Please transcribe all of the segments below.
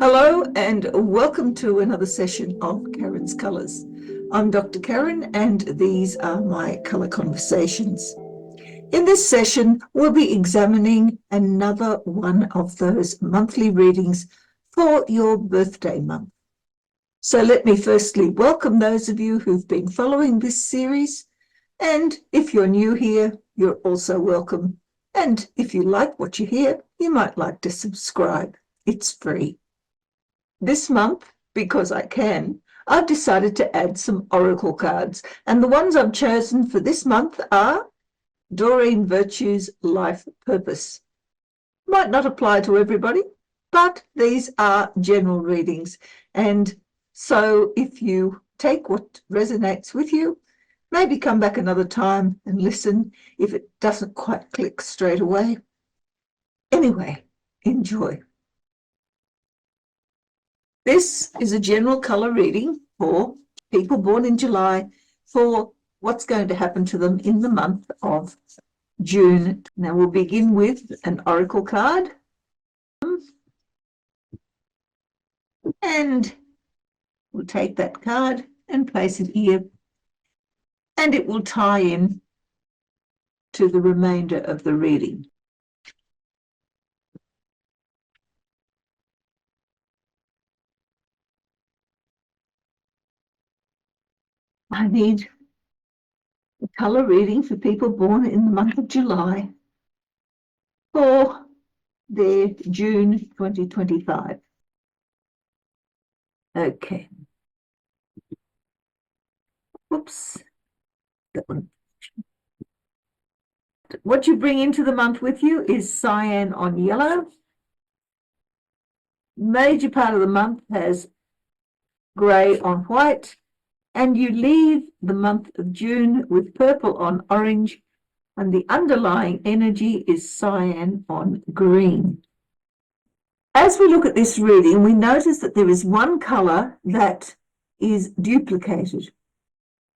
Hello and welcome to another session of Karen's Colours. I'm Dr. Karen and these are my colour conversations. In this session, we'll be examining another one of those monthly readings for your birthday month. So let me firstly welcome those of you who've been following this series. And if you're new here, you're also welcome. And if you like what you hear, you might like to subscribe. It's free. This month, because I can, I've decided to add some oracle cards, and the ones I've chosen for this month are Doreen Virtue's Life Purpose. Might not apply to everybody, but these are general readings, and so if you take what resonates with you, maybe come back another time and listen if it doesn't quite click straight away. Anyway, enjoy. This is a general colour reading for people born in July for what's going to happen to them in the month of June. Now we'll begin with an oracle card. And we'll take that card and place it here. And it will tie in to the remainder of the reading. I need a colour reading for people born in the month of July for their June 2025. Okay. Whoops. That one. What you bring into the month with you is cyan on yellow. Major part of the month has grey on white. And you leave the month of June with purple on orange, and the underlying energy is cyan on green. As we look at this reading, we notice that there is one colour that is duplicated,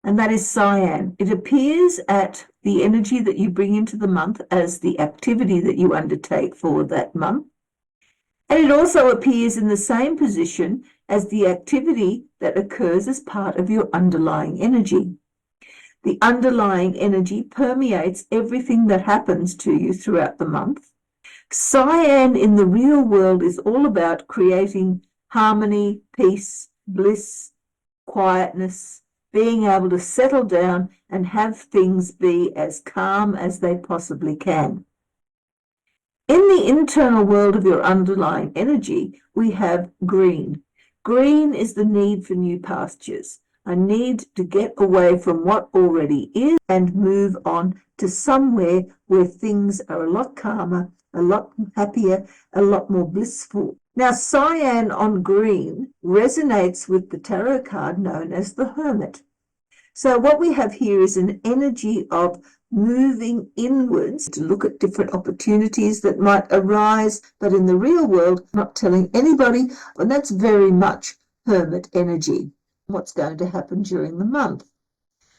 and that is cyan. It appears at the energy that you bring into the month as the activity that you undertake for that month. And it also appears in the same position as the activity that occurs as part of your underlying energy. The underlying energy permeates everything that happens to you throughout the month. Cyan in the real world is all about creating harmony, peace, bliss, quietness, being able to settle down and have things be as calm as they possibly can. In the internal world of your underlying energy, we have green. Green is the need for new pastures, a need to get away from what already is and move on to somewhere where things are a lot calmer, a lot happier, a lot more blissful. Now, cyan on green resonates with the tarot card known as the Hermit. So what we have here is an energy of moving inwards to look at different opportunities that might arise, but in the real world, not telling anybody, and that's very much hermit energy. What's going to happen during the month?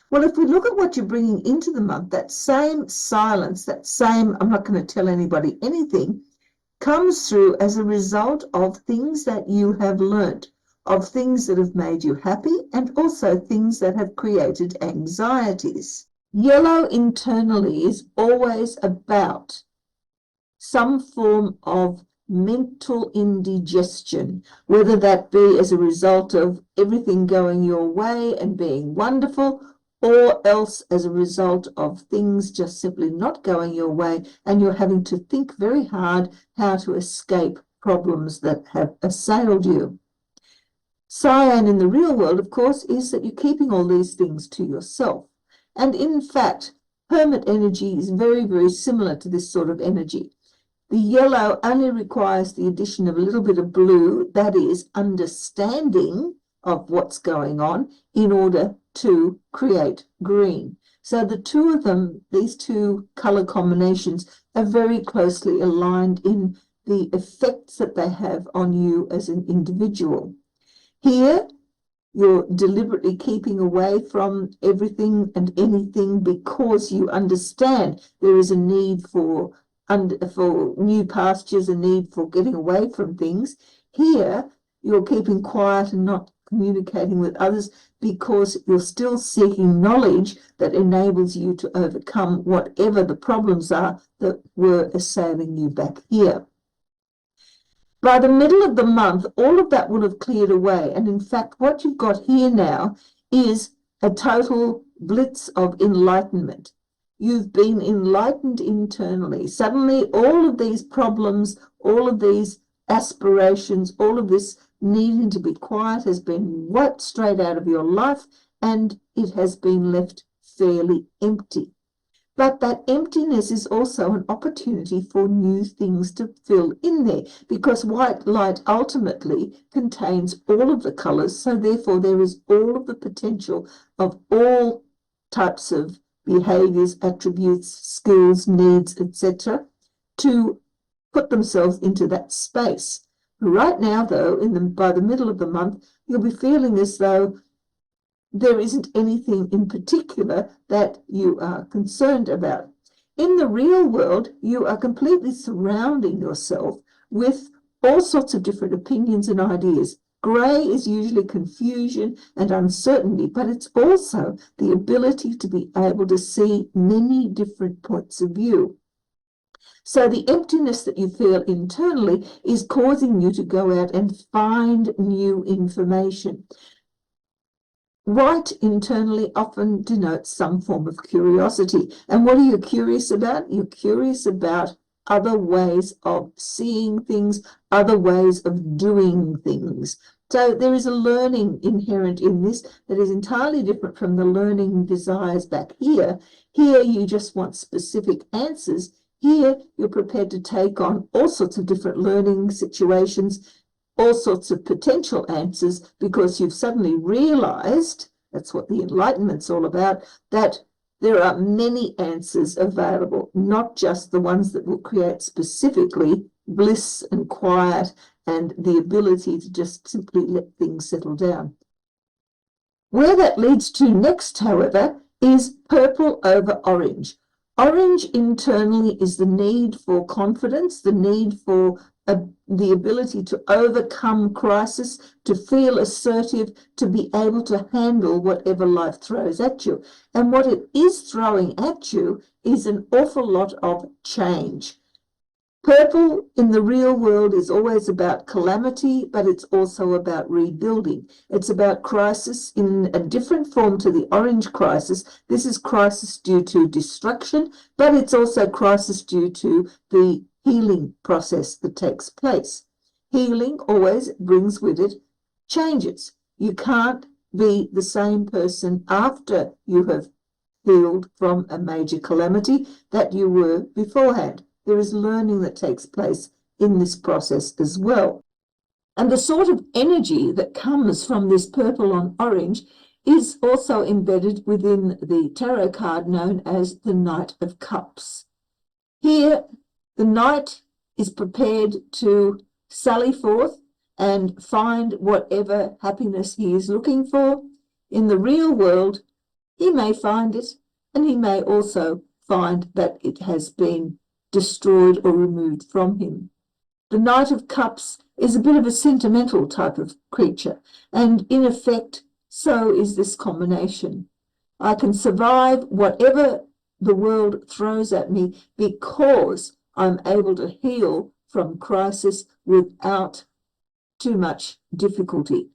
Well, if we look at what you're bringing into the month, that same silence, that same, I'm not going to tell anybody anything, comes through as a result of things that you have learnt, of things that have made you happy, and also things that have created anxieties. Yellow internally is always about some form of mental indigestion, whether that be as a result of everything going your way and being wonderful, or else as a result of things just simply not going your way and you're having to think very hard how to escape problems that have assailed you. Cyan in the real world, of course, is that you're keeping all these things to yourself. And in fact, hermit energy is very, very similar to this sort of energy. The yellow only requires the addition of a little bit of blue, that is, understanding of what's going on, in order to create green. So the two of them, these two colour combinations, are very closely aligned in the effects that they have on you as an individual. Here, you're deliberately keeping away from everything and anything because you understand there is a need for new pastures, a need for getting away from things. Here, you're keeping quiet and not communicating with others because you're still seeking knowledge that enables you to overcome whatever the problems are that were assailing you back here. By the middle of the month, all of that will have cleared away. And in fact, what you've got here now is a total blitz of enlightenment. You've been enlightened internally. Suddenly, all of these problems, all of these aspirations, all of this needing to be quiet has been wiped straight out of your life, and it has been left fairly empty. But that emptiness is also an opportunity for new things to fill in there, because white light ultimately contains all of the colors, so therefore there is all of the potential of all types of behaviors, attributes, skills, needs, etc., to put themselves into that space. Right now, though, by the middle of the month, you'll be feeling as though there isn't anything in particular that you are concerned about. In the real world, you are completely surrounding yourself with all sorts of different opinions and ideas. Grey is usually confusion and uncertainty, but it's also the ability to be able to see many different points of view. So the emptiness that you feel internally is causing you to go out and find new information. White internally often denotes some form of curiosity. And what are you curious about? You're curious about other ways of seeing things, other ways of doing things. So there is a learning inherent in this that is entirely different from the learning desires back here. Here you just want specific answers. Here you're prepared to take on all sorts of different learning situations, all sorts of potential answers, because you've suddenly realized, that's what the Enlightenment's all about, that there are many answers available, not just the ones that will create specifically bliss and quiet and the ability to just simply let things settle down. Where that leads to next, however, is purple over orange. Orange internally is the need for confidence, the need for the ability to overcome crisis, to feel assertive, to be able to handle whatever life throws at you. And what it is throwing at you is an awful lot of change. Purple in the real world is always about calamity, but it's also about rebuilding. It's about crisis in a different form to the orange crisis. This is crisis due to destruction, but it's also crisis due to the healing process that takes place. Healing always brings with it changes. You can't be the same person after you have healed from a major calamity that you were beforehand. There is learning that takes place in this process as well. And the sort of energy that comes from this purple on orange is also embedded within the tarot card known as the Knight of Cups. Here, the knight is prepared to sally forth and find whatever happiness he is looking for. In the real world, he may find it, and he may also find that it has been destroyed or removed from him. The Knight of Cups is a bit of a sentimental type of creature, and in effect, so is this combination. I can survive whatever the world throws at me because I'm able to heal from crisis without too much difficulty.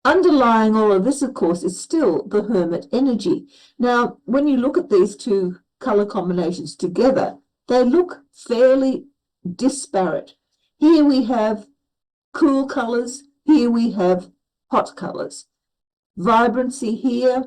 Underlying all of this, of course, is still the hermit energy. Now, when you look at these two color combinations together, they look fairly disparate. Here we have cool colors, here we have hot colors. Vibrancy here,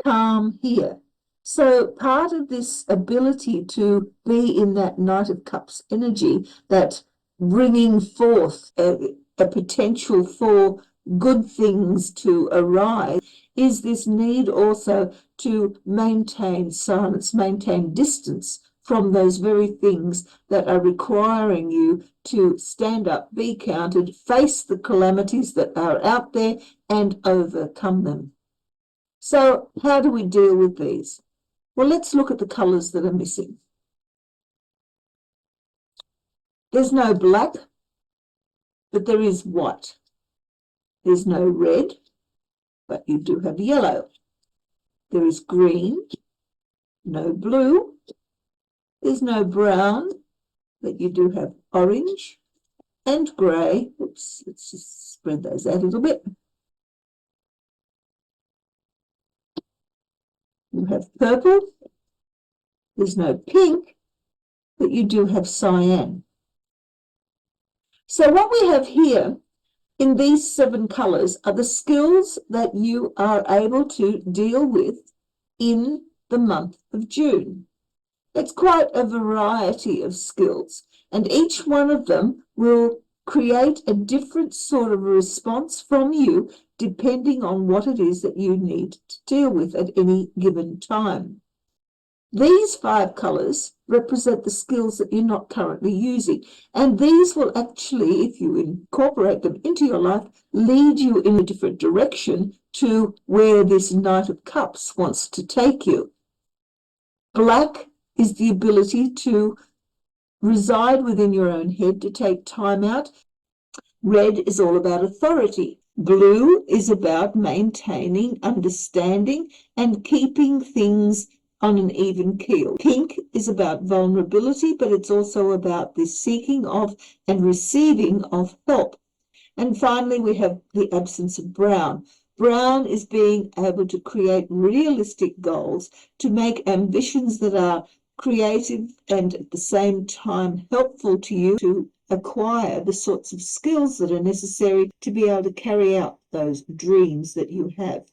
calm here. So part of this ability to be in that Knight of Cups energy, that bringing forth a potential for good things to arise, is this need also to maintain silence, maintain distance from those very things that are requiring you to stand up, be counted, face the calamities that are out there and overcome them. So how do we deal with these? Well, let's look at the colours that are missing. There's no black, but there is white. There's no red, but you do have yellow. There is green, no blue. There's no brown, but you do have orange and grey. Oops, let's just spread those out a little bit. You have purple. There's no pink, but you do have cyan. So what we have here in these 7 colours are the skills that you are able to deal with in the month of June. It's quite a variety of skills, and each one of them will create a different sort of response from you depending on what it is that you need to deal with at any given time. These 5 colours represent the skills that you're not currently using, and these will actually, if you incorporate them into your life, lead you in a different direction to where this Knight of Cups wants to take you. Black is the ability to reside within your own head, to take time out. Red is all about authority. Blue is about maintaining, understanding, and keeping things on an even keel. Pink is about vulnerability, but it's also about the seeking of and receiving of help. And finally, we have the absence of brown. Brown is being able to create realistic goals, to make ambitions that are creative and at the same time helpful to you to acquire the sorts of skills that are necessary to be able to carry out those dreams that you have.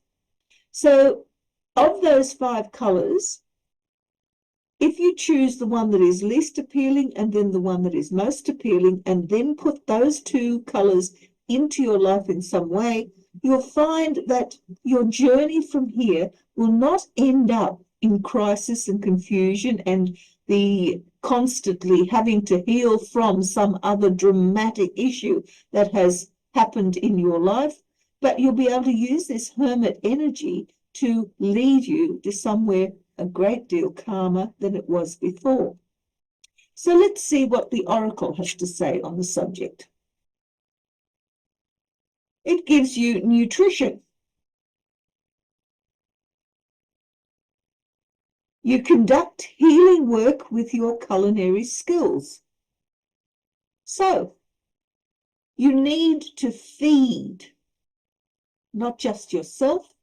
So of those 5 colours, if you choose the one that is least appealing and then the one that is most appealing, and then put those 2 colours into your life in some way, you'll find that your journey from here will not end up in crisis and confusion and the constantly having to heal from some other dramatic issue that has happened in your life, but you'll be able to use this hermit energy to lead you to somewhere a great deal calmer than it was before. So let's see what the oracle has to say on the subject. It gives you nutrition. You conduct healing work with your culinary skills. So, you need to feed not just yourself,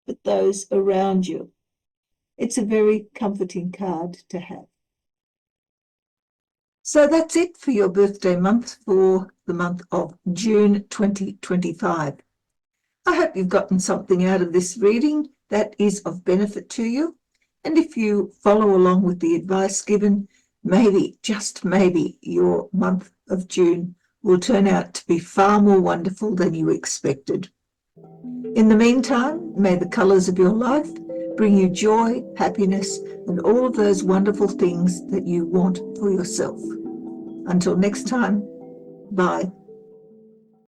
but those around you. It's a very comforting card to have. So that's it for your birthday month for the month of June 2025. I hope you've gotten something out of this reading that is of benefit to you. And if you follow along with the advice given, maybe, just maybe, your month of June will turn out to be far more wonderful than you expected. In the meantime, may the colours of your life bring you joy, happiness, and all of those wonderful things that you want for yourself. Until next time, bye.